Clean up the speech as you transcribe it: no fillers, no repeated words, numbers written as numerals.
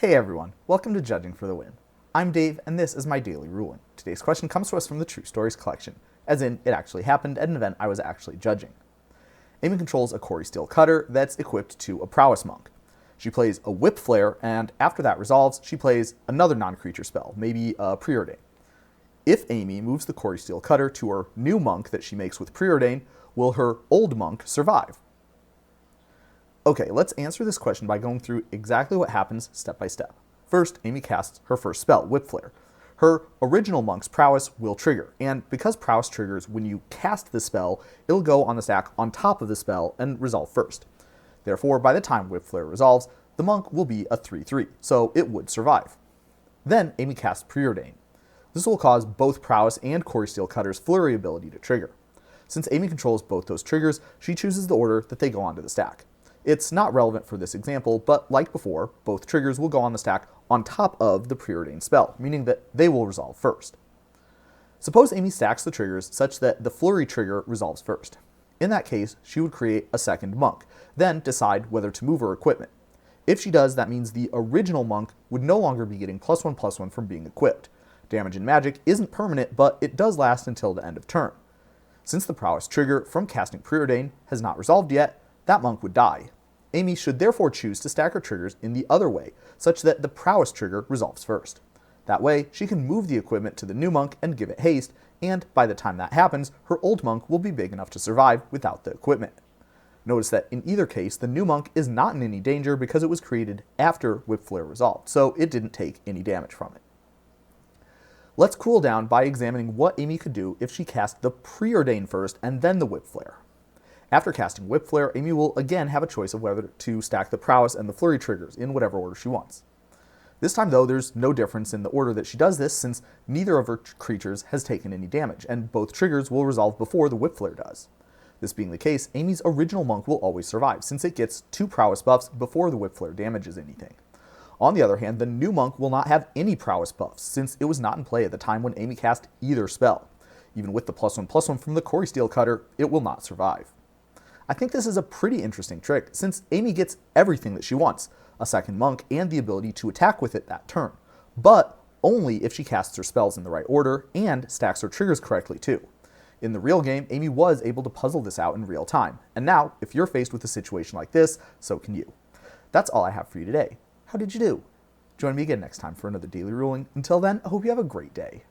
Hey everyone, welcome to Judging for the Win. I'm Dave, and this is my daily ruling. Today's question comes to us from the True Stories collection, as in, it actually happened at an event I was actually judging. Amy controls a Cori-Steel cutter that's equipped to a prowess monk. She plays a Whipflare, and after that resolves, she plays another non-creature spell, maybe a Preordain. If Amy moves the Cori-Steel cutter to her new monk that she makes with Preordain, will her old monk survive? Okay, let's answer this question by going through exactly what happens step by step. First, Amy casts her first spell, Whipflare. Her original monk's prowess will trigger, and because prowess triggers when you cast the spell, it'll go on the stack on top of the spell and resolve first. Therefore, by the time Whipflare resolves, the monk will be a 3/3, so it would survive. Then Amy casts Preordain. This will cause both prowess and Cori-Steel cutter's flurry ability to trigger. Since Amy controls both those triggers, she chooses the order that they go onto the stack. It's not relevant for this example, but like before, both triggers will go on the stack on top of the preordained spell, meaning that they will resolve first. Suppose Amy stacks the triggers such that the flurry trigger resolves first. In that case, she would create a second monk, then decide whether to move her equipment. If she does, that means the original monk would no longer be getting +1/+1 from being equipped. Damage in Magic isn't permanent, but it does last until the end of turn. Since the prowess trigger from casting Preordain has not resolved yet, that monk would die. Amy should therefore choose to stack her triggers in the other way, such that the prowess trigger resolves first. That way, she can move the equipment to the new monk and give it haste, and by the time that happens, her old monk will be big enough to survive without the equipment. Notice that in either case, the new monk is not in any danger because it was created after Whipflare resolved, so it didn't take any damage from it. Let's cool down by examining what Amy could do if she cast the Preordain first and then the Whipflare. After casting Whipflare, Amy will again have a choice of whether to stack the prowess and the flurry triggers in whatever order she wants. This time though, there's no difference in the order that she does this since neither of her creatures has taken any damage, and both triggers will resolve before the Whipflare does. This being the case, Amy's original monk will always survive since it gets 2 prowess buffs before the Whipflare damages anything. On the other hand, the new monk will not have any prowess buffs since it was not in play at the time when Amy cast either spell. Even with the +1/+1 from the Cori-Steel cutter, it will not survive. I think this is a pretty interesting trick, since Amy gets everything that she wants, a second monk and the ability to attack with it that turn, but only if she casts her spells in the right order and stacks her triggers correctly too. In the real game, Amy was able to puzzle this out in real time, and now, if you're faced with a situation like this, so can you. That's all I have for you today. How did you do? Join me again next time for another daily ruling. Until then, I hope you have a great day.